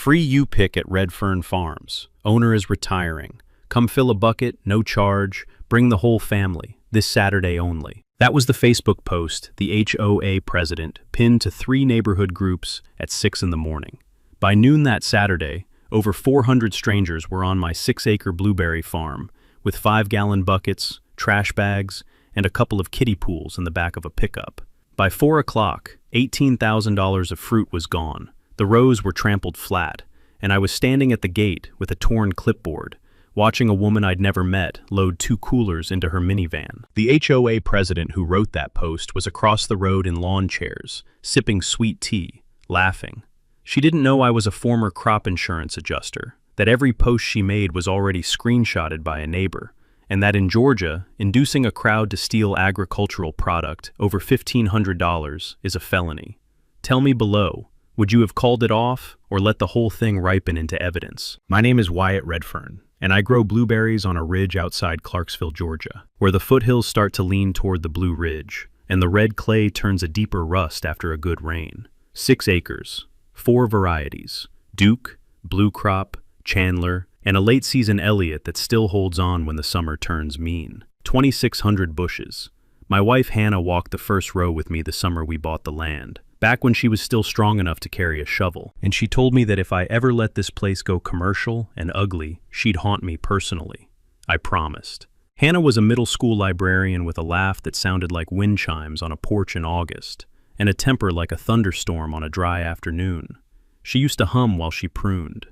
Free U-Pick at Redfern Farms. Owner is retiring. Come fill a bucket, no charge. Bring the whole family. This Saturday only. That was the Facebook post the HOA president pinned to 3 neighborhood groups at 6 in the morning. By noon that Saturday, over 400 strangers were on my 6-acre blueberry farm with 5-gallon buckets, trash bags, and a couple of kiddie pools in the back of a pickup. By 4 o'clock, $18,000 of fruit was gone. The rows were trampled flat, and I was standing at the gate with a torn clipboard, watching a woman I'd never met load 2 coolers into her minivan. The HOA president who wrote that post was across the road in lawn chairs, sipping sweet tea, laughing. She didn't know I was a former crop insurance adjuster, that every post she made was already screenshotted by a neighbor, and that in Georgia, inducing a crowd to steal agricultural product over $1,500 is a felony. Tell me below, would you have called it off or let the whole thing ripen into evidence? My name is Wyatt Redfern, and I grow blueberries on a ridge outside Clarksville, Georgia, where the foothills start to lean toward the Blue Ridge, and the red clay turns a deeper rust after a good rain. 6 acres, 4 varieties: Duke, Blue Crop, Chandler, and a late-season Elliott that still holds on when the summer turns mean. 2,600 bushes. My wife Hannah walked the first row with me the summer we bought the land, back when she was still strong enough to carry a shovel, and she told me that if I ever let this place go commercial and ugly, she'd haunt me personally. I promised. Hannah was a middle school librarian with a laugh that sounded like wind chimes on a porch in August, and a temper like a thunderstorm on a dry afternoon. She used to hum while she pruned.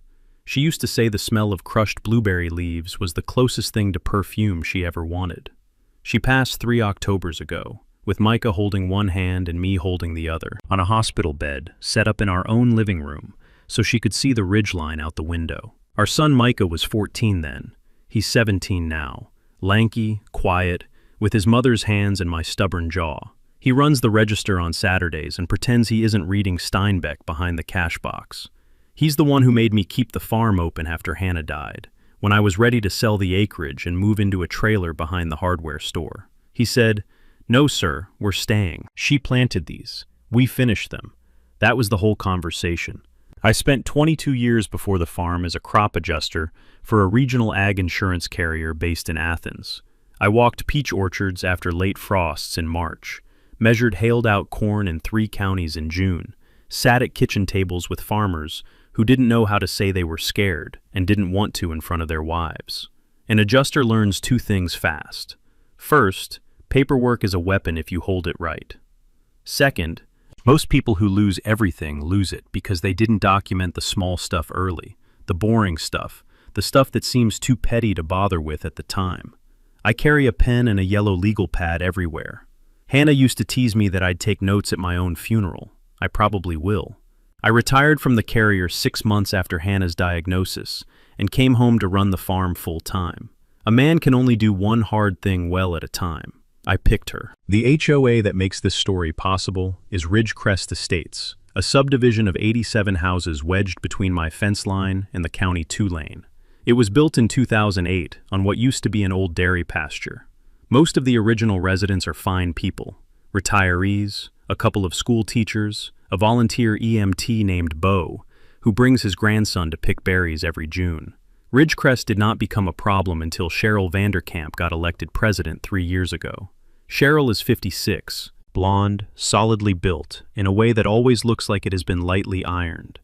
She used to say the smell of crushed blueberry leaves was the closest thing to perfume she ever wanted. She passed 3 Octobers ago, with Micah holding one hand and me holding the other, on a hospital bed set up in our own living room so she could see the ridgeline out the window. Our son Micah was 14 then. He's 17 now, lanky, quiet, with his mother's hands and my stubborn jaw. He runs the register on Saturdays and pretends he isn't reading Steinbeck behind the cash box. He's the one who made me keep the farm open after Hannah died, when I was ready to sell the acreage and move into a trailer behind the hardware store. He said, "No, sir, we're staying. She planted these. We finished them." That was the whole conversation. I spent 22 years before the farm as a crop adjuster for a regional ag insurance carrier based in Athens. I walked peach orchards after late frosts in March, measured hailed-out corn in 3 counties in June, sat at kitchen tables with farmers who didn't know how to say they were scared and didn't want to in front of their wives. An adjuster learns 2 things fast. First, paperwork is a weapon if you hold it right. Second, most people who lose everything lose it because they didn't document the small stuff early, the boring stuff, the stuff that seems too petty to bother with at the time. I carry a pen and a yellow legal pad everywhere. Hannah used to tease me that I'd take notes at my own funeral. I probably will. I retired from the carrier 6 months after Hannah's diagnosis and came home to run the farm full-time. A man can only do one hard thing well at a time. I picked her. The HOA that makes this story possible is Ridgecrest Estates, a subdivision of 87 houses wedged between my fence line and the County 2 lane. It was built in 2008 on what used to be an old dairy pasture. Most of the original residents are fine people, retirees, a couple of school teachers, a volunteer EMT named Bo, who brings his grandson to pick berries every June. Ridgecrest did not become a problem until Cheryl Vanderkamp got elected president 3 years ago. Cheryl is 56, blonde, solidly built, in a way that always looks like it has been lightly ironed,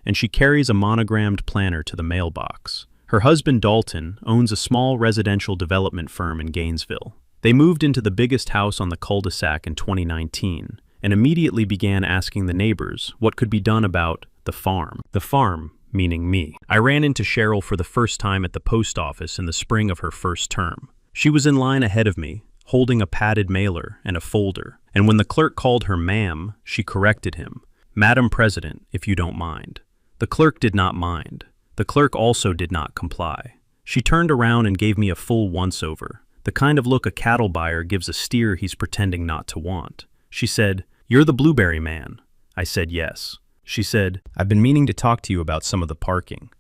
and she carries a monogrammed planner to the mailbox. Her husband Dalton owns a small residential development firm in Gainesville. They moved into the biggest house on the cul-de-sac in 2019 and immediately began asking the neighbors what could be done about the farm. The farm, meaning me. I ran into Cheryl for the first time at the post office in the spring of her first term. She was in line ahead of me, holding a padded mailer and a folder, and when the clerk called her ma'am, she corrected him. "Madam President, if you don't mind." The clerk did not mind. The clerk also did not comply. She turned around and gave me a full once-over, the kind of look a cattle buyer gives a steer he's pretending not to want. She said, "You're the blueberry man." I said yes. She said, "I've been meaning to talk to you about some of the parking."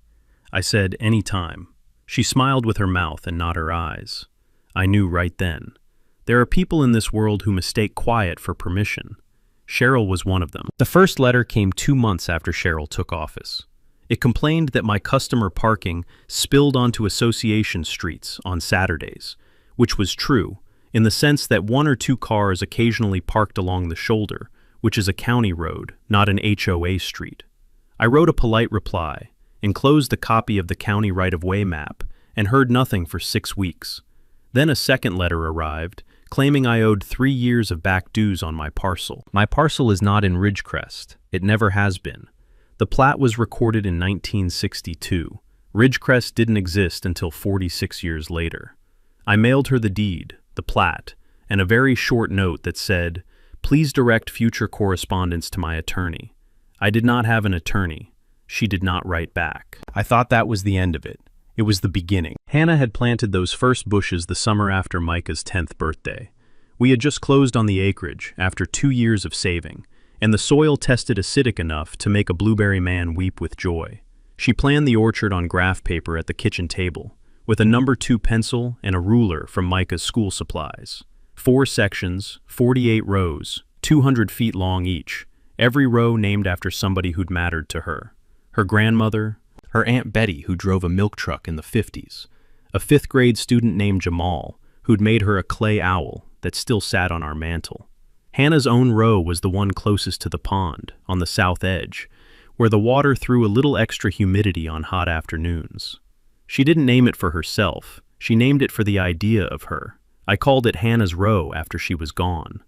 I said, "Any time." She smiled with her mouth and not her eyes. I knew right then. There are people in this world who mistake quiet for permission. Cheryl was one of them. The first letter came 2 months after Cheryl took office. It complained that my customer parking spilled onto association streets on Saturdays, which was true, in the sense that one or two cars occasionally parked along the shoulder, which is a county road, not an HOA street. I wrote a polite reply, enclosed a copy of the county right-of-way map, and heard nothing for 6 weeks. Then a second letter arrived, claiming I owed 3 years of back dues on my parcel. My parcel is not in Ridgecrest. It never has been. The plat was recorded in 1962. Ridgecrest didn't exist until 46 years later. I mailed her the deed, the plat, and a very short note that said, "Please direct future correspondence to my attorney." I did not have an attorney. She did not write back. I thought that was the end of it. It was the beginning. Hannah had planted those first bushes the summer after Micah's 10th birthday. We had just closed on the acreage after 2 years of saving, and the soil tested acidic enough to make a blueberry man weep with joy. She planned the orchard on graph paper at the kitchen table, with a number 2 pencil and a ruler from Micah's school supplies. 4 sections, 48 rows, 200 feet long each, every row named after somebody who'd mattered to her. Her grandmother, her Aunt Betty, who drove a milk truck in the 50s, a 5th grade student named Jamal, who'd made her a clay owl that still sat on our mantel. Hannah's own row was the one closest to the pond, on the south edge, where the water threw a little extra humidity on hot afternoons. She didn't name it for herself, she named it for the idea of her. I called it Hannah's row after she was gone.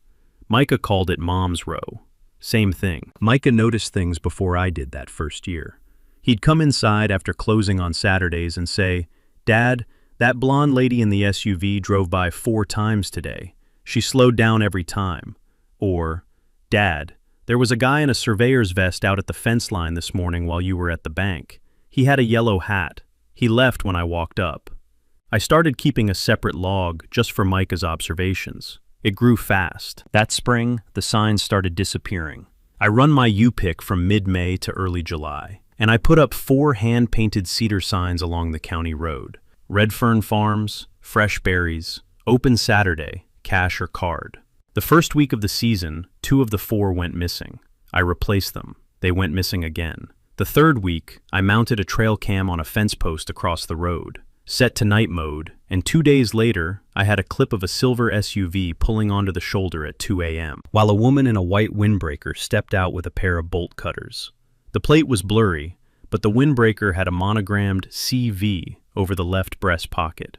Micah called it Mom's row. Same thing. Micah noticed things before I did that first year. He'd come inside after closing on Saturdays and say, "Dad, that blonde lady in the SUV drove by 4 times today. She slowed down every time." Or, "Dad, there was a guy in a surveyor's vest out at the fence line this morning while you were at the bank. He had a yellow hat. He left when I walked up." I started keeping a separate log just for Micah's observations. It grew fast. That spring, the signs started disappearing. I run my U-pick from mid-May to early July, and I put up 4 hand-painted cedar signs along the county road. Redfern Farms, Fresh Berries, Open Saturday, cash or card. The first week of the season, 2 of the 4 went missing. I replaced them. They went missing again. The third week, I mounted a trail cam on a fence post across the road, set to night mode, and 2 days later, I had a clip of a silver SUV pulling onto the shoulder at 2 a.m., while a woman in a white windbreaker stepped out with a pair of bolt cutters. The plate was blurry, but the windbreaker had a monogrammed CV over the left breast pocket,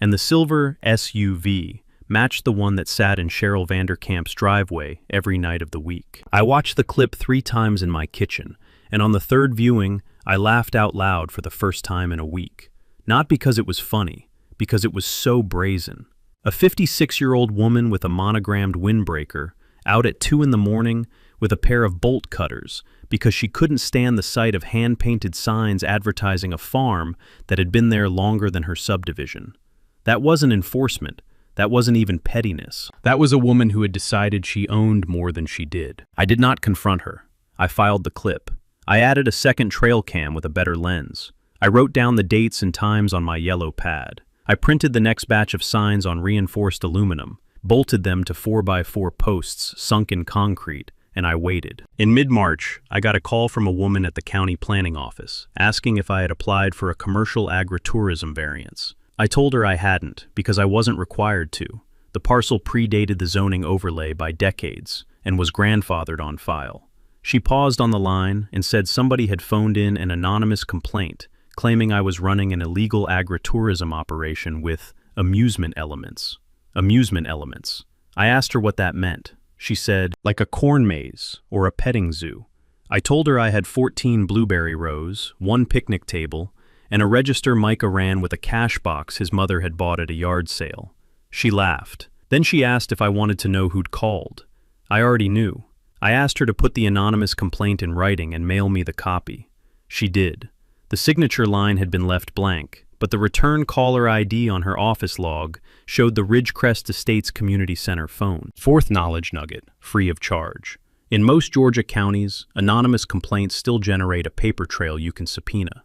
and the silver SUV matched the one that sat in Cheryl Vanderkamp's driveway every night of the week. I watched the clip 3 times in my kitchen, and on the third viewing, I laughed out loud for the first time in a week. Not because it was funny, because it was so brazen. A 56-year-old woman with a monogrammed windbreaker out at 2 in the morning with a pair of bolt cutters because she couldn't stand the sight of hand-painted signs advertising a farm that had been there longer than her subdivision. That wasn't enforcement. That wasn't even pettiness. That was a woman who had decided she owned more than she did. I did not confront her. I filed the clip. I added a second trail cam with a better lens. I wrote down the dates and times on my yellow pad. I printed the next batch of signs on reinforced aluminum, bolted them to 4x4 posts sunk in concrete, and I waited. In mid-March, I got a call from a woman at the county planning office, asking if I had applied for a commercial agritourism variance. I told her I hadn't, because I wasn't required to. The parcel predated the zoning overlay by decades, and was grandfathered on file. She paused on the line and said somebody had phoned in an anonymous complaint, claiming I was running an illegal agritourism operation with amusement elements. Amusement elements. I asked her what that meant. She said, like a corn maze or a petting zoo. I told her I had 14 blueberry rows, 1 picnic table, and a register Micah ran with a cash box his mother had bought at a yard sale. She laughed. Then she asked if I wanted to know who'd called. I already knew. I asked her to put the anonymous complaint in writing and mail me the copy. She did. The signature line had been left blank, but the return caller ID on her office log showed the Ridgecrest Estates Community Center phone. Fourth knowledge nugget, free of charge. In most Georgia counties, anonymous complaints still generate a paper trail you can subpoena.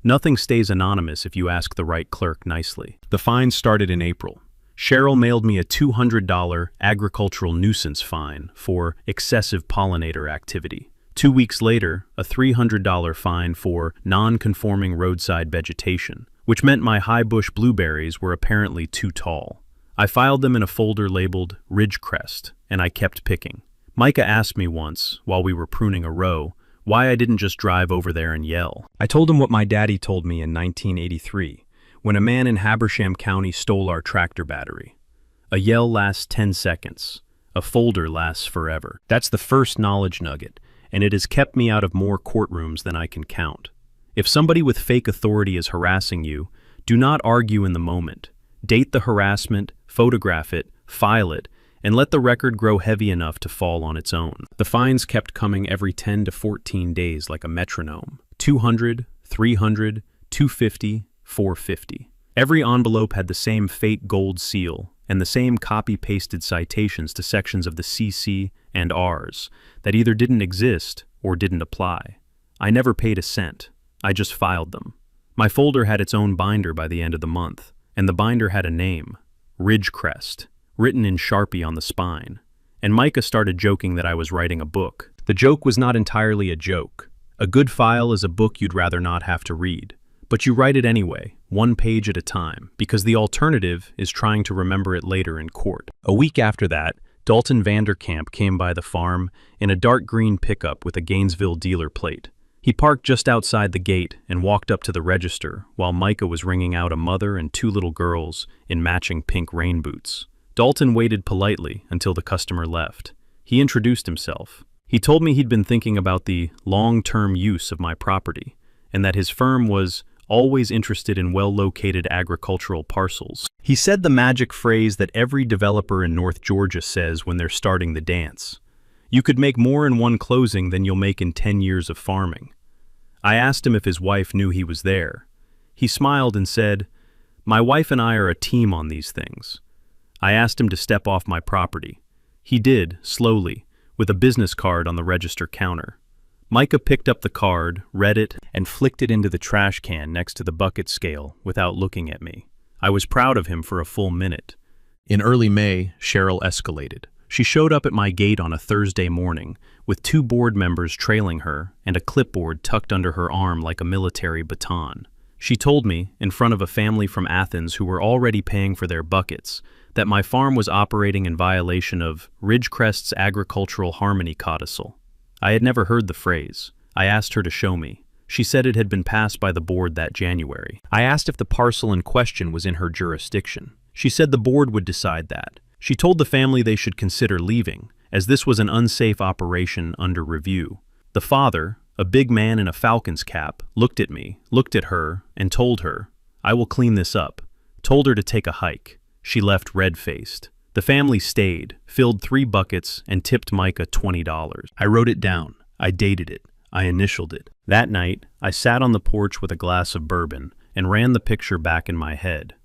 Nothing stays anonymous if you ask the right clerk nicely. The fine started in April. Cheryl mailed me a $200 agricultural nuisance fine for excessive pollinator activity. 2 weeks later, a $300 fine for non-conforming roadside vegetation, which meant my high bush blueberries were apparently too tall. I filed them in a folder labeled Ridgecrest, and I kept picking. Micah asked me once, while we were pruning a row, why I didn't just drive over there and yell. I told him what my daddy told me in 1983, when a man in Habersham County stole our tractor battery. A yell lasts 10 seconds. A folder lasts forever. That's the first knowledge nugget, and it has kept me out of more courtrooms than I can count. If somebody with fake authority is harassing you, do not argue in the moment. Date the harassment, photograph it, file it, and let the record grow heavy enough to fall on its own. The fines kept coming every 10 to 14 days like a metronome. 200, 300, 250, 450. Every envelope had the same fake gold seal and the same copy-pasted citations to sections of the CC and Rs that either didn't exist or didn't apply. I never paid a cent. I just filed them. My folder had its own binder by the end of the month, and the binder had a name, Ridgecrest, written in Sharpie on the spine. And Micah started joking that I was writing a book. The joke was not entirely a joke. A good file is a book you'd rather not have to read. But you write it anyway, 1 page at a time, because the alternative is trying to remember it later in court. A week after that, Dalton Vanderkamp came by the farm in a dark green pickup with a Gainesville dealer plate. He parked just outside the gate and walked up to the register while Micah was ringing out a mother and 2 little girls in matching pink rain boots. Dalton waited politely until the customer left. He introduced himself. He told me he'd been thinking about the long-term use of my property and that his firm was always interested in well-located agricultural parcels. He said the magic phrase that every developer in North Georgia says when they're starting the dance. You could make more in one closing than you'll make in 10 years of farming. I asked him if his wife knew he was there. He smiled and said, "My wife and I are a team on these things." I asked him to step off my property. He did, slowly, with a business card on the register counter. Micah picked up the card, read it, and flicked it into the trash can next to the bucket scale without looking at me. I was proud of him for a full minute. In early May, Cheryl escalated. She showed up at my gate on a Thursday morning, with 2 board members trailing her and a clipboard tucked under her arm like a military baton. She told me, in front of a family from Athens who were already paying for their buckets, that my farm was operating in violation of Ridgecrest's Agricultural Harmony Codicil. I had never heard the phrase. I asked her to show me. She said it had been passed by the board that January. I asked if the parcel in question was in her jurisdiction. She said the board would decide that. She told the family they should consider leaving, as this was an unsafe operation under review. The father, a big man in a Falcons cap, looked at me, looked at her, and told her, "I will clean this up." Told her to take a hike. She left red-faced. The family stayed, filled 3 buckets, and tipped Micah $20. I wrote it down. I dated it. I initialed it. That night, I sat on the porch with a glass of bourbon and ran the picture back in my head.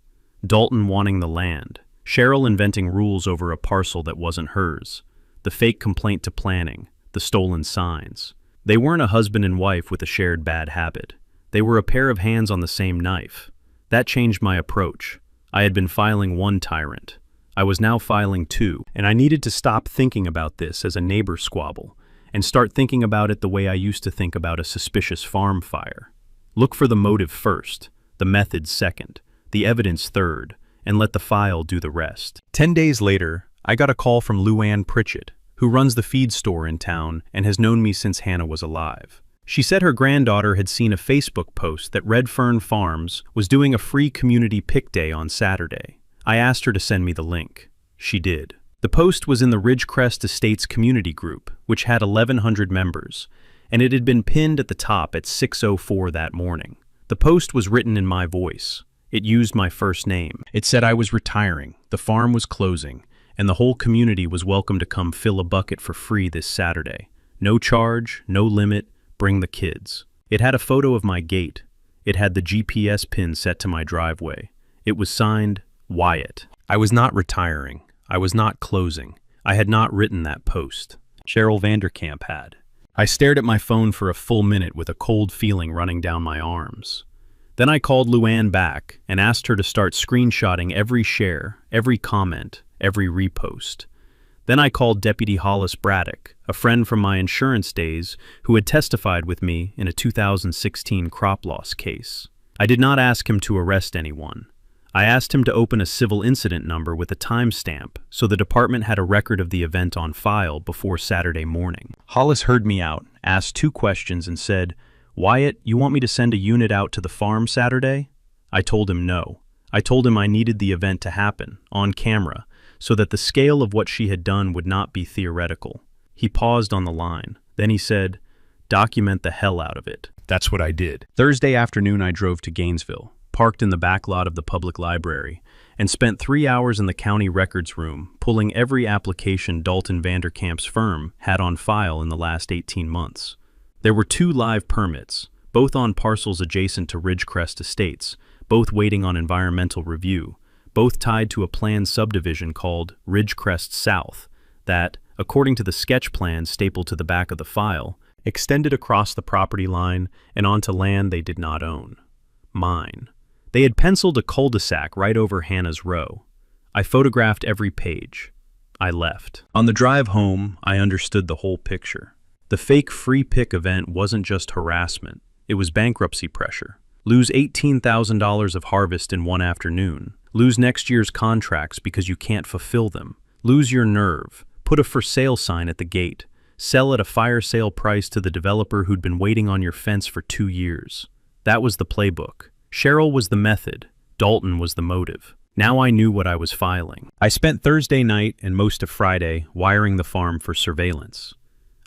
Dalton wanting the land. Cheryl inventing rules over a parcel that wasn't hers. The fake complaint to planning. The stolen signs. They weren't a husband and wife with a shared bad habit. They were a pair of hands on the same knife. That changed my approach. I had been filing 1 tyrant. I was now filing 2, and I needed to stop thinking about this as a neighbor squabble and start thinking about it the way I used to think about a suspicious farm fire. Look for the motive first, the method second, the evidence third, and let the file do the rest. 10 days later, I got a call from Luann Pritchett, who runs the feed store in town and has known me since Hannah was alive. She said her granddaughter had seen a Facebook post that Red Fern Farms was doing a free community pick day on Saturday. I asked her to send me the link. She did. The post was in the Ridgecrest Estates community group, which had 1,100 members, and it had been pinned at the top at 6:04 that morning. The post was written in my voice. It used my first name. It said I was retiring, the farm was closing, and the whole community was welcome to come fill a bucket for free this Saturday. No charge, no limit, bring the kids. It had a photo of my gate. It had the GPS pin set to my driveway. It was signed, Wyatt. I was not retiring. I was not closing. I had not written that post. Cheryl Vanderkamp had. I stared at my phone for a full minute with a cold feeling running down my arms. Then I called Luann back and asked her to start screenshotting every share, every comment, every repost. Then I called Deputy Hollis Braddock, a friend from my insurance days who had testified with me in a 2016 crop loss case. I did not ask him to arrest anyone. I asked him to open a civil incident number with a timestamp so the department had a record of the event on file before Saturday morning. Hollis heard me out, asked 2 questions, and said, "Wyatt, you want me to send a unit out to the farm Saturday?" I told him no. I told him I needed the event to happen, on camera, so that the scale of what she had done would not be theoretical. He paused on the line. Then he said, "Document the hell out of it." That's what I did. Thursday afternoon I drove to Gainesville, parked in the back lot of the public library, and spent 3 hours in the county records room pulling every application Dalton Vanderkamp's firm had on file in the last 18 months. There were 2 live permits, both on parcels adjacent to Ridgecrest Estates, both waiting on environmental review, both tied to a planned subdivision called Ridgecrest South that, according to the sketch plan stapled to the back of the file, extended across the property line and onto land they did not own. Mine. They had penciled a cul-de-sac right over Hannah's row. I photographed every page. I left. On the drive home, I understood the whole picture. The fake free pick event wasn't just harassment. It was bankruptcy pressure. Lose $18,000 of harvest in one afternoon. Lose next year's contracts because you can't fulfill them. Lose your nerve. Put a for sale sign at the gate. Sell at a fire sale price to the developer who'd been waiting on your fence for 2 years. That was the playbook. Cheryl was the method. Dalton was the motive. Now I knew what I was filing. I spent Thursday night and most of Friday wiring the farm for surveillance.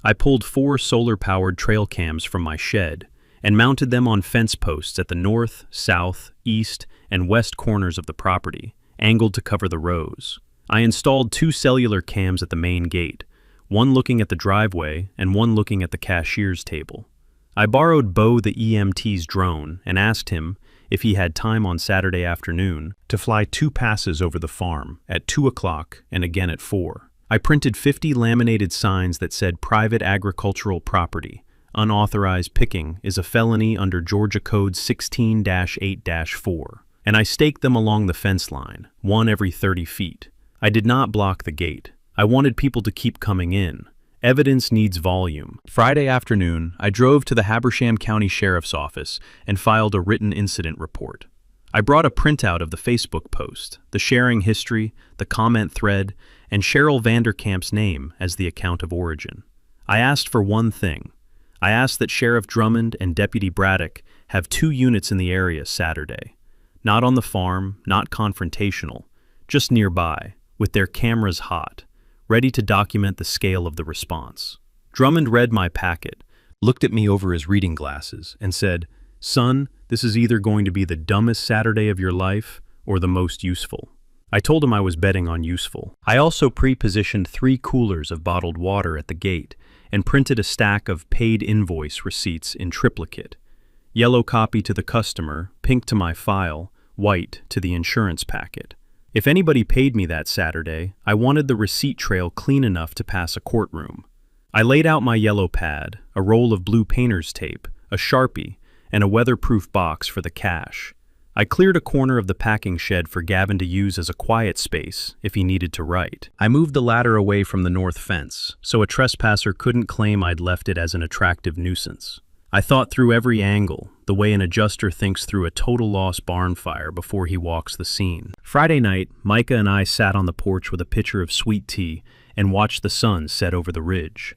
I pulled 4 solar-powered trail cams from my shed and mounted them on fence posts at the north, south, east, and west corners of the property, angled to cover the rows. I installed 2 cellular cams at the main gate, one looking at the driveway and one looking at the cashier's table. I borrowed Bo the EMT's drone and asked him if he had time on Saturday afternoon to fly 2 passes over the farm at 2 o'clock and again at 4. I printed 50 laminated signs that said private agricultural property. Unauthorized picking is a felony under Georgia Code 16-8-4. And I staked them along the fence line, one every 30 feet. I did not block the gate. I wanted people to keep coming in. Evidence needs volume. Friday afternoon, I drove to the Habersham County Sheriff's Office and filed a written incident report. I brought a printout of the Facebook post, the sharing history, the comment thread, and Cheryl Vanderkamp's name as the account of origin. I asked for one thing. I asked that Sheriff Drummond and Deputy Braddock have 2 units in the area Saturday. Not on the farm, not confrontational, just nearby, with their cameras hot, ready to document the scale of the response. Drummond read my packet, looked at me over his reading glasses, and said, "Son, this is either going to be the dumbest Saturday of your life or the most useful." I told him I was betting on useful. I also pre-positioned 3 coolers of bottled water at the gate and printed a stack of paid invoice receipts in triplicate. Yellow copy to the customer, pink to my file, white to the insurance packet. If anybody paid me that Saturday, I wanted the receipt trail clean enough to pass a courtroom. I laid out my yellow pad, a roll of blue painter's tape, a Sharpie, and a weatherproof box for the cash. I cleared a corner of the packing shed for Gavin to use as a quiet space if he needed to write. I moved the ladder away from the north fence, so a trespasser couldn't claim I'd left it as an attractive nuisance. I thought through every angle, the way an adjuster thinks through a total loss barn fire before he walks the scene. Friday night, Micah and I sat on the porch with a pitcher of sweet tea and watched the sun set over the ridge.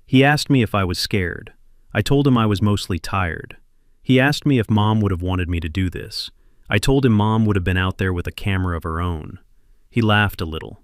He asked me if I was scared. I told him I was mostly tired. He asked me if Mom would have wanted me to do this. I told him Mom would have been out there with a camera of her own. He laughed a little.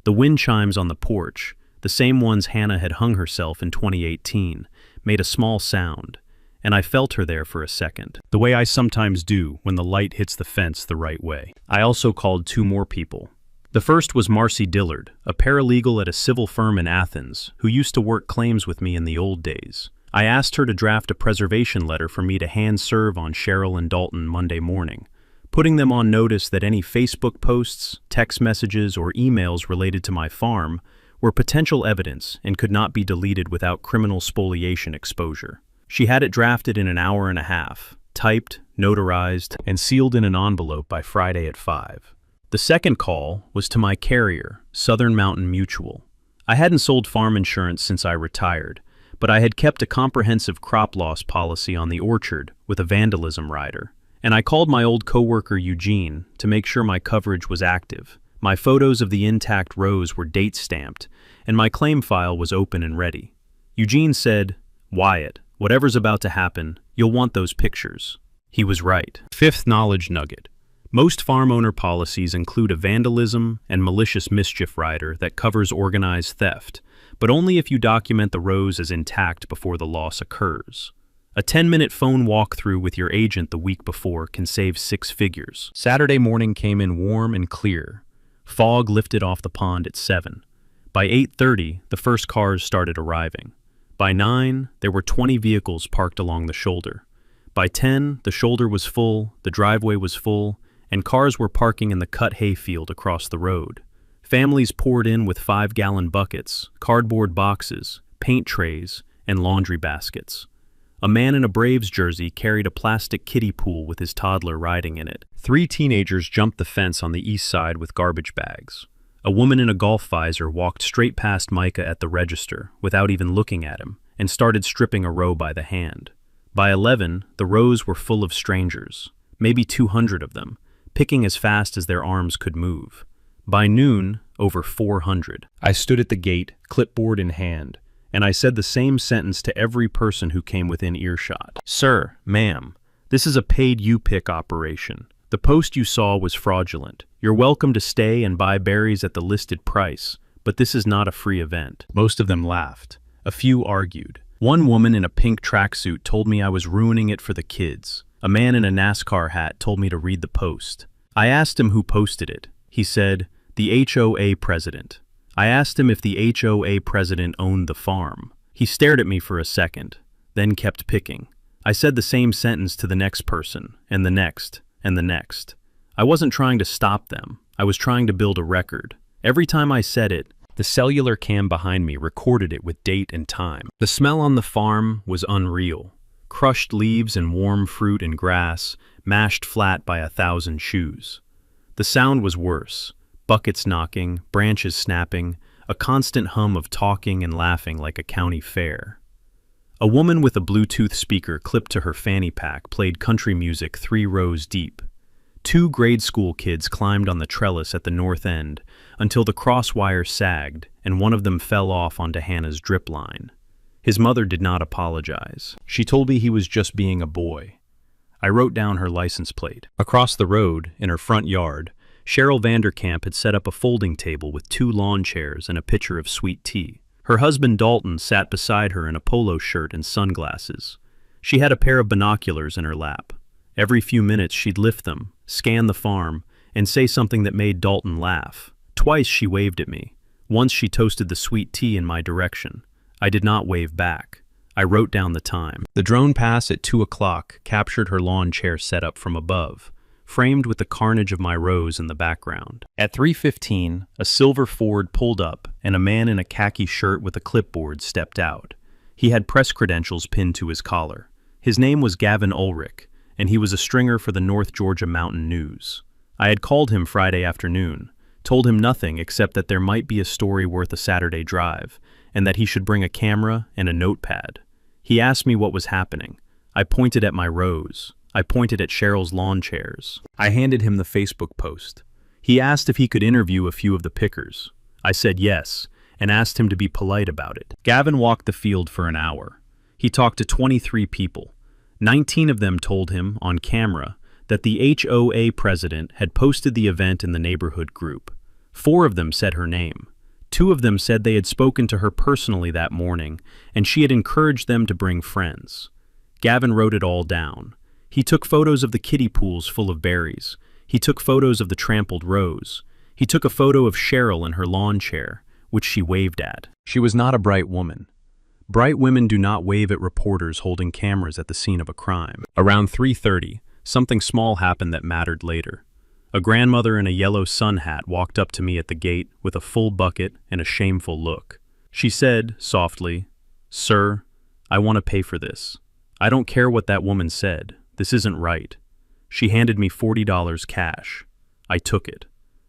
The wind chimes on the porch, the same ones Hannah had hung herself in 2018, made a small sound, and I felt her there for a second, the way I sometimes do when the light hits the fence the right way. I also called 2 more people. The first was Marcy Dillard, a paralegal at a civil firm in Athens, who used to work claims with me in the old days. I asked her to draft a preservation letter for me to hand serve on Cheryl and Dalton Monday morning, putting them on notice that any Facebook posts, text messages, or emails related to my farm were potential evidence and could not be deleted without criminal spoliation exposure. She had it drafted in an hour and a half, typed, notarized, and sealed in an envelope by Friday at 5. The second call was to my carrier, Southern Mountain Mutual. I hadn't sold farm insurance since I retired, but I had kept a comprehensive crop loss policy on the orchard with a vandalism rider, and I called my old coworker Eugene to make sure my coverage was active. My photos of the intact rows were date-stamped, and my claim file was open and ready. Eugene said, "Wyatt, whatever's about to happen, you'll want those pictures." He was right. Fifth knowledge nugget. Most farm owner policies include a vandalism and malicious mischief rider that covers organized theft, but only if you document the rows as intact before the loss occurs. A 10-minute phone walkthrough with your agent the week before can save 6 figures. Saturday morning came in warm and clear. Fog lifted off the pond at 7. By 8:30, the first cars started arriving. By 9, there were 20 vehicles parked along the shoulder. By 10, the shoulder was full, the driveway was full, and cars were parking in the cut hay field across the road. Families poured in with 5-gallon buckets, cardboard boxes, paint trays, and laundry baskets. A man in a Braves jersey carried a plastic kiddie pool with his toddler riding in it. 3 teenagers jumped the fence on the east side with garbage bags. A woman in a golf visor walked straight past Micah at the register without even looking at him and started stripping a row by the hand. By 11, the rows were full of strangers, maybe 200 of them, picking as fast as their arms could move. By noon, over 400. I stood at the gate, clipboard in hand, and I said the same sentence to every person who came within earshot. "Sir, ma'am, this is a paid you-pick operation. The post you saw was fraudulent. You're welcome to stay and buy berries at the listed price, but this is not a free event." Most of them laughed. A few argued. One woman in a pink tracksuit told me I was ruining it for the kids. A man in a NASCAR hat told me to read the post. I asked him who posted it. He said, "The HOA president." I asked him if the HOA president owned the farm. He stared at me for a second, then kept picking. I said the same sentence to the next person, and the next, and the next. I wasn't trying to stop them. I was trying to build a record. Every time I said it, the cellular cam behind me recorded it with date and time. The smell on the farm was unreal. Crushed leaves and warm fruit and grass, mashed flat by 1,000 shoes. The sound was worse. Buckets knocking, branches snapping, a constant hum of talking and laughing like a county fair. A woman with a Bluetooth speaker clipped to her fanny pack played country music 3 rows deep. 2 grade school kids climbed on the trellis at the north end until the crosswire sagged and one of them fell off onto Hannah's drip line. His mother did not apologize. She told me he was just being a boy. I wrote down her license plate. Across the road, in her front yard, Cheryl Vanderkamp had set up a folding table with 2 lawn chairs and a pitcher of sweet tea. Her husband Dalton sat beside her in a polo shirt and sunglasses. She had a pair of binoculars in her lap. Every few minutes she'd lift them, scan the farm, and say something that made Dalton laugh. Twice she waved at me. Once she toasted the sweet tea in my direction. I did not wave back. I wrote down the time. The drone pass at 2 o'clock captured her lawn chair setup from above, framed with the carnage of my rows in the background. At 3:15, a silver Ford pulled up and a man in a khaki shirt with a clipboard stepped out. He had press credentials pinned to his collar. His name was Gavin Ulrich, and he was a stringer for the North Georgia Mountain News. I had called him Friday afternoon, told him nothing except that there might be a story worth a Saturday drive, and that he should bring a camera and a notepad. He asked me what was happening. I pointed at my rows. I pointed at Cheryl's lawn chairs. I handed him the Facebook post. He asked if he could interview a few of the pickers. I said yes, and asked him to be polite about it. Gavin walked the field for an hour. He talked to 23 people. 19 of them told him, on camera, that the HOA president had posted the event in the neighborhood group. 4 of them said her name. 2 of them said they had spoken to her personally that morning, and she had encouraged them to bring friends. Gavin wrote it all down. He took photos of the kiddie pools full of berries. He took photos of the trampled rows. He took a photo of Cheryl in her lawn chair, which she waved at. She was not a bright woman. Bright women do not wave at reporters holding cameras at the scene of a crime. Around 3:30, something small happened that mattered later. A grandmother in a yellow sun hat walked up to me at the gate with a full bucket and a shameful look. She said, softly, "Sir, I want to pay for this. I don't care what that woman said. This isn't right." She handed me $40 cash. I took it.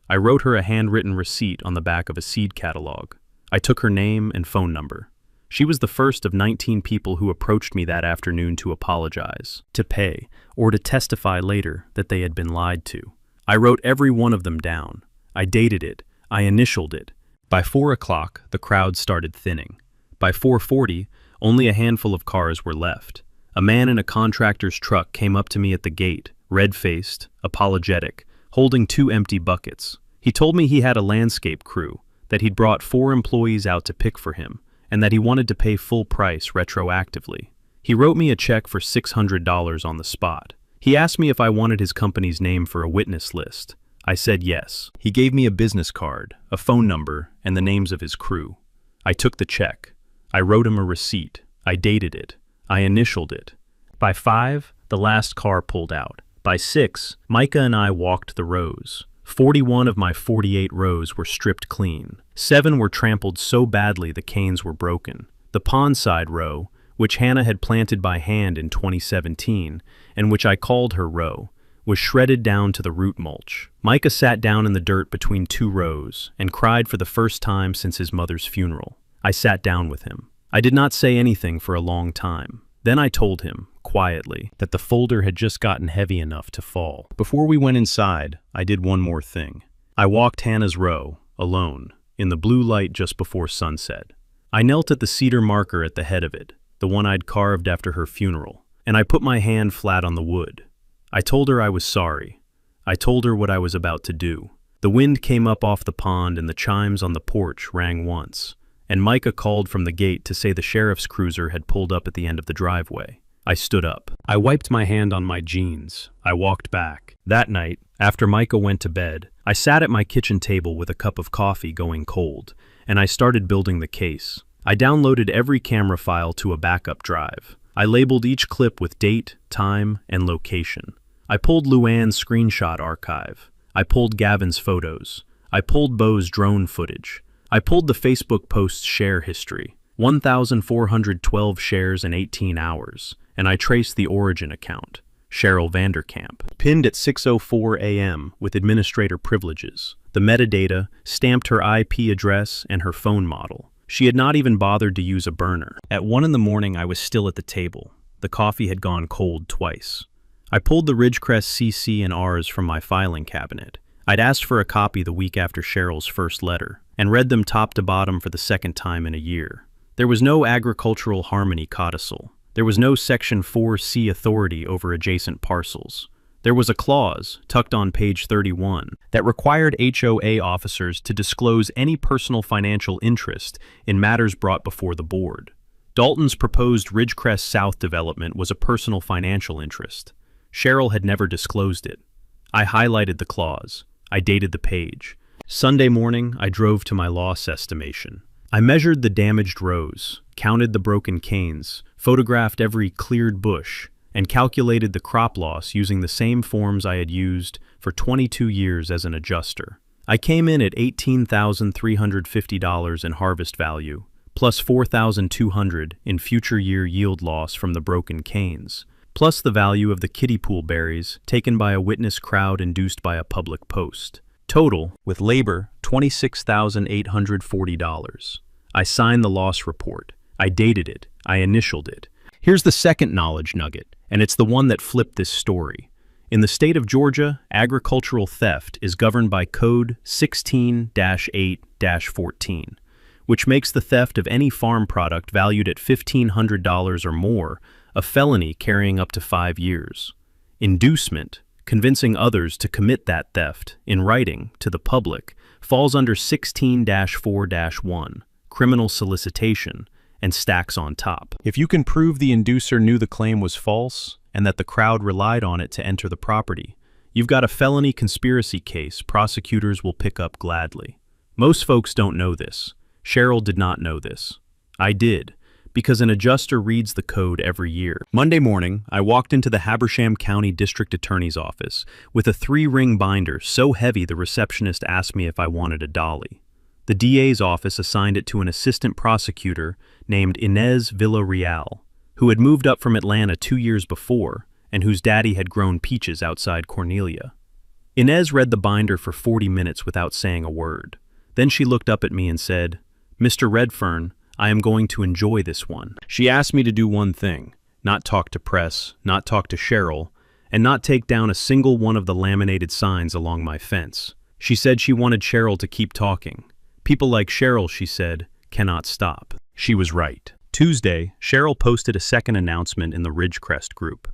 I wrote her a handwritten receipt on the back of a seed catalog. I took her name and phone number. She was the first of 19 people who approached me that afternoon to apologize, to pay, or to testify later that they had been lied to. I wrote every one of them down. I dated it. I initialed it. By 4 o'clock, the crowd started thinning. By 4:40, only a handful of cars were left. A man in a contractor's truck came up to me at the gate, red-faced, apologetic, holding 2 empty buckets. He told me he had a landscape crew, that he'd brought 4 employees out to pick for him, and that he wanted to pay full price retroactively. He wrote me a check for $600 on the spot. He asked me if I wanted his company's name for a witness list. I said yes. He gave me a business card, a phone number, and the names of his crew. I took the check. I wrote him a receipt. I dated it. I initialed it. By 5, the last car pulled out. By 6, Micah and I walked the rows. 41 of my 48 rows were stripped clean. 7 were trampled so badly the canes were broken. The pondside row, which Hannah had planted by hand in 2017, and which I called her row, was shredded down to the root mulch. Micah sat down in the dirt between 2 rows and cried for the first time since his mother's funeral. I sat down with him. I did not say anything for a long time. Then I told him, quietly, that the folder had just gotten heavy enough to fall. Before we went inside, I did one more thing. I walked Hannah's row, alone, in the blue light just before sunset. I knelt at the cedar marker at the head of it, the one I'd carved after her funeral, and I put my hand flat on the wood. I told her I was sorry. I told her what I was about to do. The wind came up off the pond and the chimes on the porch rang once, and Micah called from the gate to say the sheriff's cruiser had pulled up at the end of the driveway. I stood up. I wiped my hand on my jeans. I walked back. That night, after Micah went to bed, I sat at my kitchen table with a cup of coffee going cold, and I started building the case. I downloaded every camera file to a backup drive. I labeled each clip with date, time, and location. I pulled Luann's screenshot archive. I pulled Gavin's photos. I pulled Bo's drone footage. I pulled the Facebook post's share history, 1,412 shares in 18 hours, and I traced the origin account, Cheryl Vanderkamp, pinned at 6:04 a.m. with administrator privileges. The metadata stamped her IP address and her phone model. She had not even bothered to use a burner. At 1 in the morning, I was still at the table. The coffee had gone cold twice. I pulled the Ridgecrest CC and Rs from my filing cabinet. I'd asked for a copy the week after Cheryl's first letter, and read them top to bottom for the second time in a year. There was no agricultural harmony codicil. There was no Section 4C authority over adjacent parcels. There was a clause, tucked on page 31, that required HOA officers to disclose any personal financial interest in matters brought before the board. Dalton's proposed Ridgecrest South development was a personal financial interest. Cheryl had never disclosed it. I highlighted the clause. I dated the page. Sunday morning, I drove to my loss estimation. I measured the damaged rows, counted the broken canes, photographed every cleared bush, and calculated the crop loss using the same forms I had used for 22 years as an adjuster. I came in at $18,350 in harvest value, plus $4,200 in future year yield loss from the broken canes, plus the value of the kiddie pool berries taken by a witness crowd induced by a public post. Total, with labor, $26,840. I signed the loss report. I dated it. I initialed it. Here's the second knowledge nugget, and it's the one that flipped this story. In the state of Georgia, agricultural theft is governed by Code 16-8-14, which makes the theft of any farm product valued at $1,500 or more a felony carrying up to 5 years. Inducement, convincing others to commit that theft, in writing, to the public, falls under 16-4-1, criminal solicitation, and stacks on top. If you can prove the inducer knew the claim was false, and that the crowd relied on it to enter the property, you've got a felony conspiracy case prosecutors will pick up gladly. Most folks don't know this. Cheryl did not know this. I did, because an adjuster reads the code every year. Monday morning, I walked into the Habersham County District Attorney's office with a 3-ring binder so heavy the receptionist asked me if I wanted a dolly. The DA's office assigned it to an assistant prosecutor named Inez Villarreal, who had moved up from Atlanta 2 years before and whose daddy had grown peaches outside Cornelia. Inez read the binder for 40 minutes without saying a word. Then she looked up at me and said, "Mr. Redfern, I am going to enjoy this one." She asked me to do one thing: not talk to press, not talk to Cheryl, and not take down a single one of the laminated signs along my fence. She said she wanted Cheryl to keep talking. People like Cheryl, she said, cannot stop. She was right. Tuesday, Cheryl posted a second announcement in the Ridgecrest group.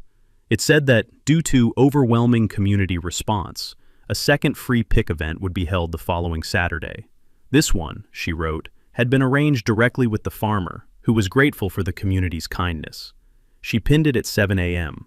It said that, due to overwhelming community response, a second free pick event would be held the following Saturday. This one, she wrote, had been arranged directly with the farmer, who was grateful for the community's kindness. She pinned it at 7 a.m.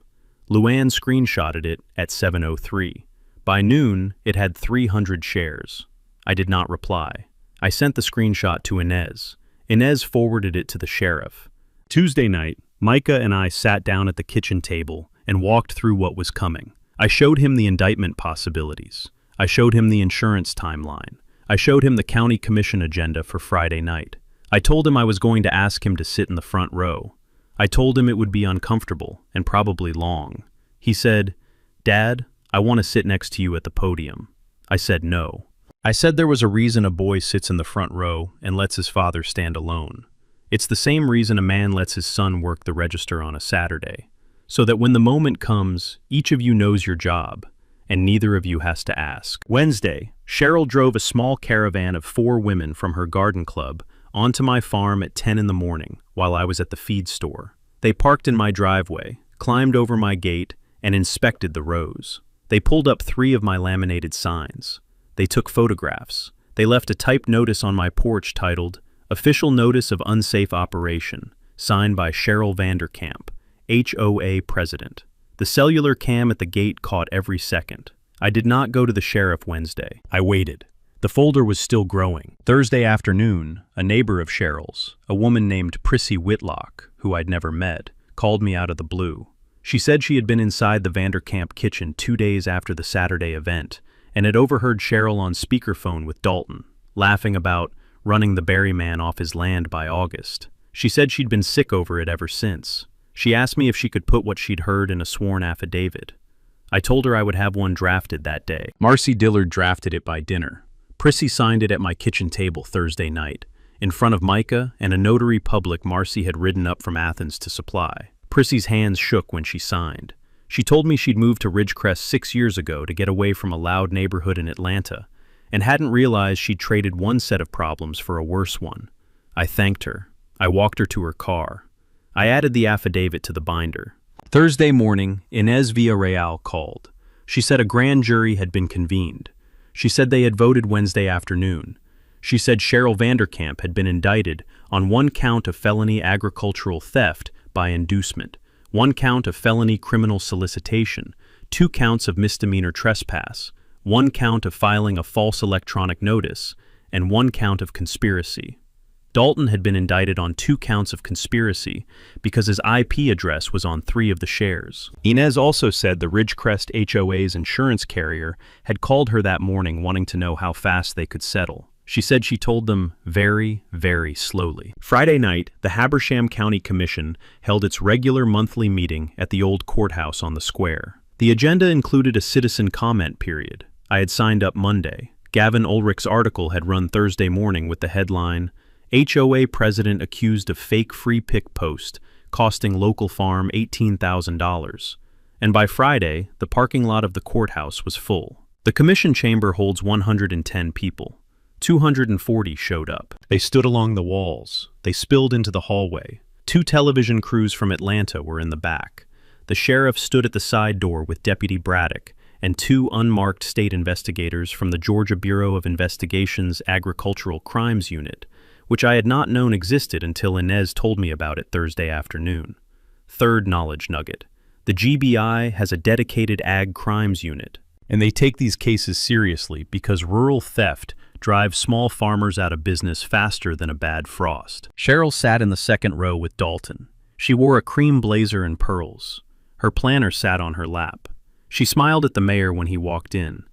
Luann screenshotted it at 7:03. By noon, it had 300 shares. I did not reply. I sent the screenshot to Inez. Inez forwarded it to the sheriff. Tuesday night, Micah and I sat down at the kitchen table and walked through what was coming. I showed him the indictment possibilities. I showed him the insurance timeline. I showed him the county commission agenda for Friday night. I told him I was going to ask him to sit in the front row. I told him it would be uncomfortable and probably long. He said, "Dad, I want to sit next to you at the podium." I said no. I said there was a reason a boy sits in the front row and lets his father stand alone. It's the same reason a man lets his son work the register on a Saturday, so that when the moment comes, each of you knows your job, and neither of you has to ask. Wednesday, Cheryl drove a small caravan of 4 women from her garden club onto my farm at 10 in the morning while I was at the feed store. They parked in my driveway, climbed over my gate, and inspected the rows. They pulled up 3 of my laminated signs. They took photographs. They left a typed notice on my porch titled, "Official Notice of Unsafe Operation," signed by Cheryl Vanderkamp, HOA President. The cellular cam at the gate caught every second. I did not go to the sheriff Wednesday. I waited. The folder was still growing. Thursday afternoon, a neighbor of Cheryl's, a woman named Prissy Whitlock, who I'd never met, called me out of the blue. She said she had been inside the Vanderkamp kitchen 2 days after the Saturday event and had overheard Cheryl on speakerphone with Dalton, laughing about running the Berry man off his land by August. She said she'd been sick over it ever since. She asked me if she could put what she'd heard in a sworn affidavit. I told her I would have one drafted that day. Marcy Dillard drafted it by dinner. Prissy signed it at my kitchen table Thursday night, in front of Micah and a notary public Marcy had ridden up from Athens to supply. Prissy's hands shook when she signed. She told me she'd moved to Ridgecrest 6 years ago to get away from a loud neighborhood in Atlanta, and hadn't realized she'd traded one set of problems for a worse one. I thanked her. I walked her to her car. I added the affidavit to the binder. Thursday morning, Inez Villarreal called. She said a grand jury had been convened. She said they had voted Wednesday afternoon. She said Cheryl Vanderkamp had been indicted on 1 count of felony agricultural theft by inducement, 1 count of felony criminal solicitation, 2 counts of misdemeanor trespass, 1 count of filing a false electronic notice, and 1 count of conspiracy. Dalton had been indicted on 2 counts of conspiracy because his IP address was on 3 of the shares. Inez also said the Ridgecrest HOA's insurance carrier had called her that morning wanting to know how fast they could settle. She said she told them very, very slowly. Friday night, the Habersham County Commission held its regular monthly meeting at the old courthouse on the square. The agenda included a citizen comment period. I had signed up Monday. Gavin Ulrich's article had run Thursday morning with the headline, "HOA President Accused of Fake Free Pick Post, Costing Local Farm $18,000. And by Friday, the parking lot of the courthouse was full. The commission chamber holds 110 people. 240 showed up. They stood along the walls. They spilled into the hallway. 2 television crews from Atlanta were in the back. The sheriff stood at the side door with Deputy Braddock and 2 unmarked state investigators from the Georgia Bureau of Investigation's Agricultural Crimes Unit, which I had not known existed until Inez told me about it Thursday afternoon. Third knowledge nugget. The GBI has a dedicated Ag Crimes Unit, and they take these cases seriously because rural theft drives small farmers out of business faster than a bad frost. Cheryl sat in the second row with Dalton. She wore a cream blazer and pearls. Her planner sat on her lap. She smiled at the mayor when he walked in.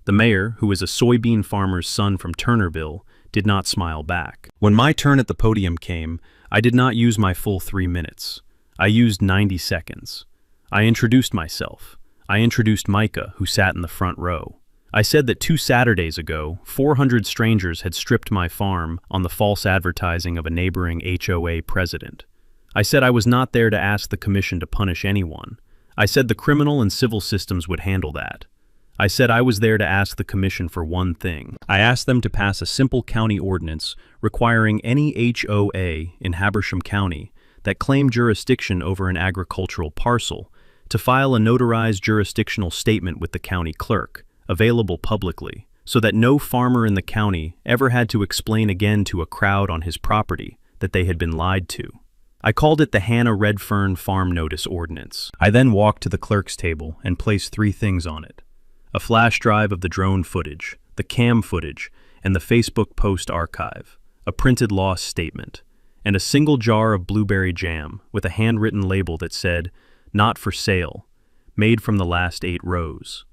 The mayor, who is a soybean farmer's son from Turnerville, did not smile back. When my turn at the podium came, I did not use my full 3 minutes. I used 90 seconds. I introduced myself. I introduced Micah, who sat in the front row. I said that 2 Saturdays ago, 400 strangers had stripped my farm on the false advertising of a neighboring HOA president. I said I was not there to ask the commission to punish anyone. I said the criminal and civil systems would handle that. I said I was there to ask the commission for one thing. I asked them to pass a simple county ordinance requiring any HOA in Habersham County that claimed jurisdiction over an agricultural parcel to file a notarized jurisdictional statement with the county clerk, available publicly, so that no farmer in the county ever had to explain again to a crowd on his property that they had been lied to. I called it the Hannah Redfern Farm Notice Ordinance. I then walked to the clerk's table and placed 3 things on it: a flash drive of the drone footage, the cam footage, and the Facebook post archive, a printed loss statement, and a single jar of blueberry jam with a handwritten label that said, "Not for sale, made from the last 8 rows."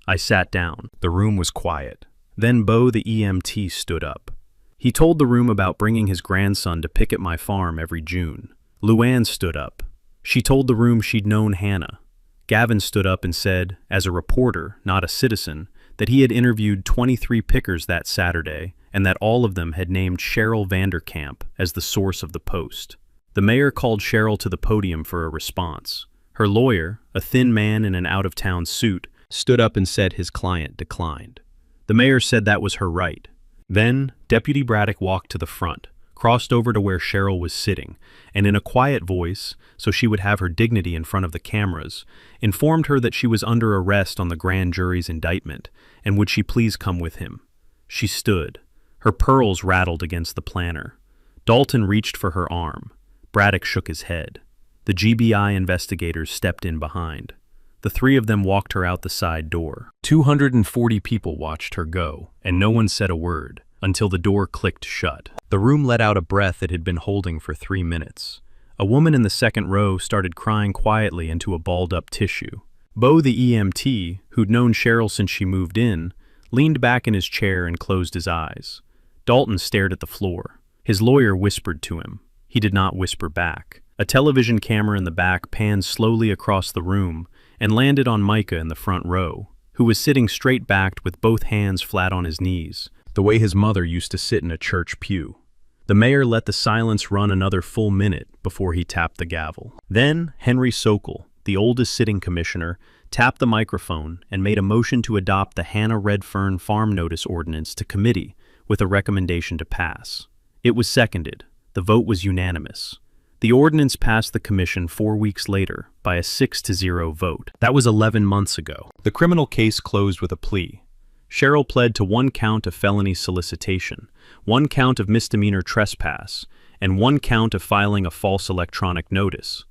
I sat down. The room was quiet. Then Bo, the EMT, stood up. He told the room about bringing his grandson to picket my farm every June. Luann stood up. She told the room she'd known Hannah. Gavin stood up and said, as a reporter, not a citizen, that he had interviewed 23 pickers that Saturday and that all of them had named Cheryl Vanderkamp as the source of the post. The mayor called Cheryl to the podium for a response. Her lawyer, a thin man in an out-of-town suit, stood up and said his client declined. The mayor said that was her right. Then, Deputy Braddock walked to the front, crossed over to where Cheryl was sitting, and in a quiet voice, so she would have her dignity in front of the cameras, informed her that she was under arrest on the grand jury's indictment, and would she please come with him. She stood. Her pearls rattled against the planner. Dalton reached for her arm. Braddock shook his head. The GBI investigators stepped in behind. The 3 of them walked her out the side door. 240 people watched her go, and no one said a word, until the door clicked shut. The room let out a breath it had been holding for 3 minutes. A woman in the second row started crying quietly into a balled-up tissue. Bo, the EMT, who'd known Cheryl since she moved in, leaned back in his chair and closed his eyes. Dalton stared at the floor. His lawyer whispered to him. He did not whisper back. A television camera in the back panned slowly across the room and landed on Micah in the front row, who was sitting straight-backed with both hands flat on his knees, the way his mother used to sit in a church pew. The mayor let the silence run another full minute before he tapped the gavel. Then Henry Sokol, the oldest sitting commissioner, tapped the microphone and made a motion to adopt the Hannah Redfern Farm Notice Ordinance to committee with a recommendation to pass. It was seconded. The vote was unanimous. The ordinance passed the commission 4 weeks later by a 6-0 vote. That was 11 months ago. The criminal case closed with a plea. Cheryl pled to 1 count of felony solicitation, 1 count of misdemeanor trespass, and 1 count of filing a false electronic notice.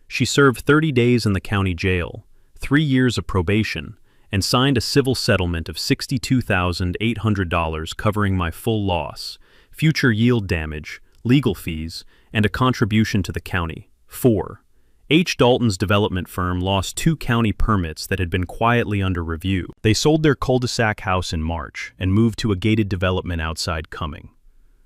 She served 30 days in the county jail, 3 years of probation, and signed a civil settlement of $62,800 covering my full loss, future yield damage, legal fees, and a contribution to the county. 4. H. Dalton's development firm lost 2 county permits that had been quietly under review. They sold their cul-de-sac house in March and moved to a gated development outside Cumming.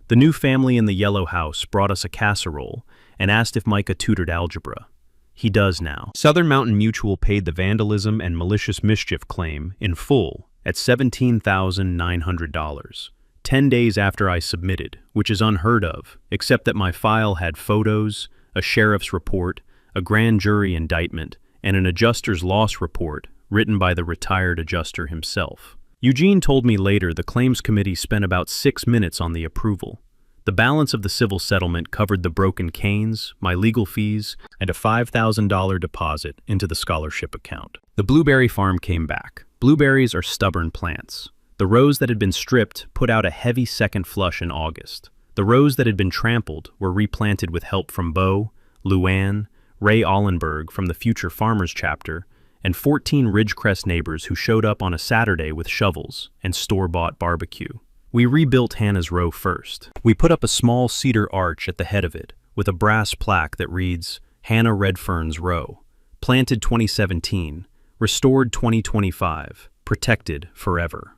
The new family in the yellow house brought us a casserole and asked if Micah tutored algebra. He does now. Southern Mountain Mutual paid the vandalism and malicious mischief claim in full at $17,900. 10 days after I submitted, which is unheard of, except that my file had photos, a sheriff's report, a grand jury indictment, and an adjuster's loss report written by the retired adjuster himself. Eugene told me later the claims committee spent about 6 minutes on the approval. The balance of the civil settlement covered the broken canes, my legal fees, and a $5,000 deposit into the scholarship account. The blueberry farm came back. Blueberries are stubborn plants. The rows that had been stripped put out a heavy second flush in August. The rows that had been trampled were replanted with help from Bo, Luann, Ray Ollenberg from the Future Farmers chapter, and 14 Ridgecrest neighbors who showed up on a Saturday with shovels and store-bought barbecue. We rebuilt Hannah's row first. We put up a small cedar arch at the head of it with a brass plaque that reads, Hannah Redfern's Row, planted 2017, restored 2025, protected forever.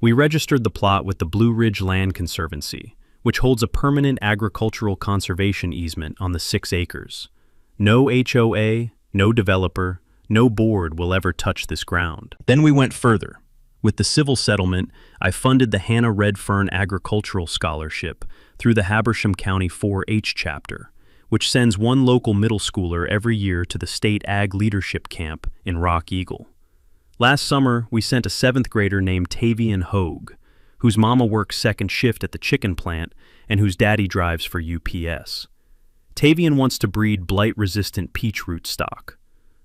We registered the plot with the Blue Ridge Land Conservancy, which holds a permanent agricultural conservation easement on the 6 acres. No HOA, no developer, no board will ever touch this ground. Then we went further. With the civil settlement, I funded the Hannah Redfern Agricultural Scholarship through the Habersham County 4-H chapter, which sends one local middle schooler every year to the state ag leadership camp in Rock Eagle. Last summer, we sent a 7th grader named Tavian Hogue, whose mama works second shift at the chicken plant and whose daddy drives for UPS. Tavian wants to breed blight-resistant peach root stock.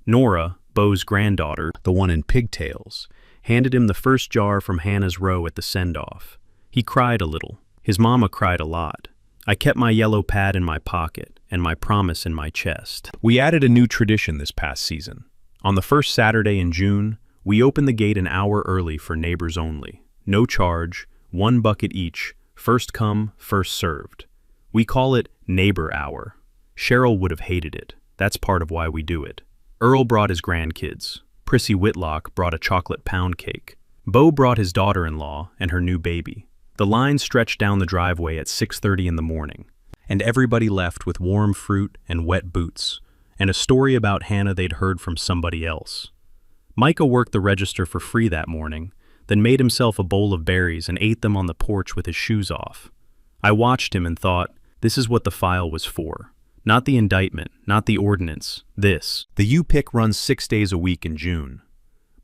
Nora, Bo's granddaughter, the one in pigtails, handed him the first jar from Hannah's row at the send-off. He cried a little. His mama cried a lot. I kept my yellow pad in my pocket and my promise in my chest. We added a new tradition this past season. On the first Saturday in June, we opened the gate an hour early for neighbors only. No charge, 1 bucket each, first come, first served. We call it Neighbor Hour. Cheryl would have hated it. That's part of why we do it. Earl brought his grandkids. Prissy Whitlock brought a chocolate pound cake. Bo brought his daughter-in-law and her new baby. The line stretched down the driveway at 6:30 in the morning, and everybody left with warm fruit and wet boots, and a story about Hannah they'd heard from somebody else. Micah worked the register for free that morning, then made himself a bowl of berries and ate them on the porch with his shoes off. I watched him and thought, this is what the file was for. Not the indictment, not the ordinance, this. The U-Pick runs 6 days a week in June.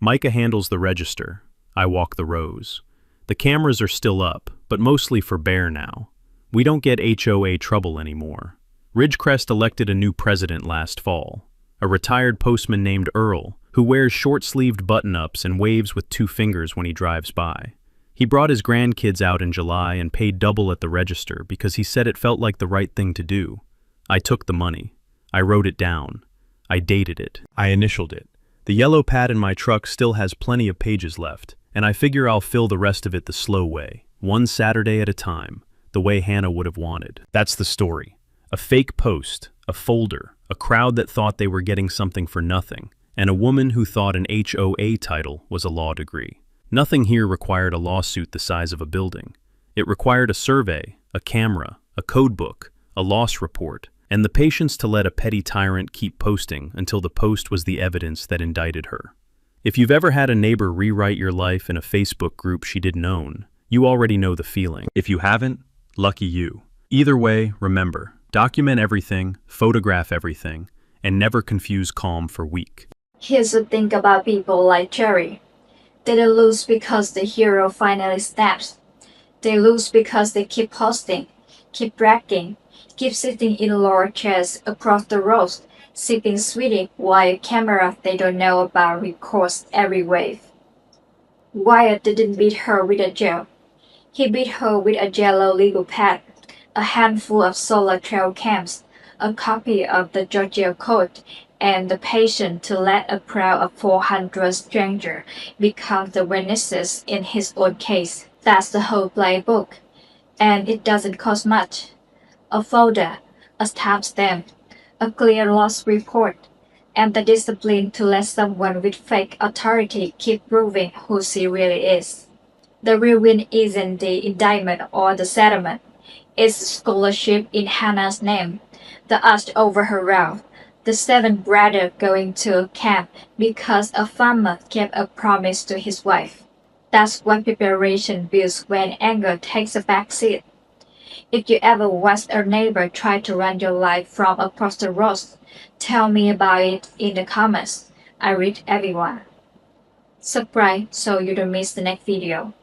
Micah handles the register. I walk the rows. The cameras are still up, but mostly for Bear now. We don't get HOA trouble anymore. Ridgecrest elected a new president last fall, a retired postman named Earl, who wears short-sleeved button-ups and waves with 2 fingers when he drives by. He brought his grandkids out in July and paid double at the register because he said it felt like the right thing to do. I took the money. I wrote it down. I dated it. I initialed it. The yellow pad in my truck still has plenty of pages left, and I figure I'll fill the rest of it the slow way, one Saturday at a time, the way Hannah would have wanted. That's the story. A fake post, a folder, a crowd that thought they were getting something for nothing, and a woman who thought an HOA title was a law degree. Nothing here required a lawsuit the size of a building. It required a survey, a camera, a code book, a loss report, and the patience to let a petty tyrant keep posting until the post was the evidence that indicted her. If you've ever had a neighbor rewrite your life in a Facebook group she didn't own, you already know the feeling. If you haven't, lucky you. Either way, remember, document everything, photograph everything, and never confuse calm for weak. Here's the thing about people like Jerry. They don't lose because the hero finally snaps. They lose because they keep posting, keep bragging, keep sitting in lower chairs across the road, sipping sweetie while a camera they don't know about records every wave. Wyatt didn't beat her with a gel. He beat her with a yellow legal pad, a handful of solar trail cams, a copy of the Georgia Code, and the patience to let a crowd of 400 strangers become the witnesses in his own case. That's the whole playbook. And it doesn't cost much. A folder, a timestamp, a clear loss report, and the discipline to let someone with fake authority keep proving who she really is. The real win isn't the indictment or the settlement. It's scholarship in Hannah's name, the arch over her route, the 7th brother going to camp because a farmer kept a promise to his wife. That's what preparation builds when anger takes a backseat. If you ever watched a neighbor try to run your life from across the road, tell me about it in the comments. I read everyone. Subscribe so you don't miss the next video.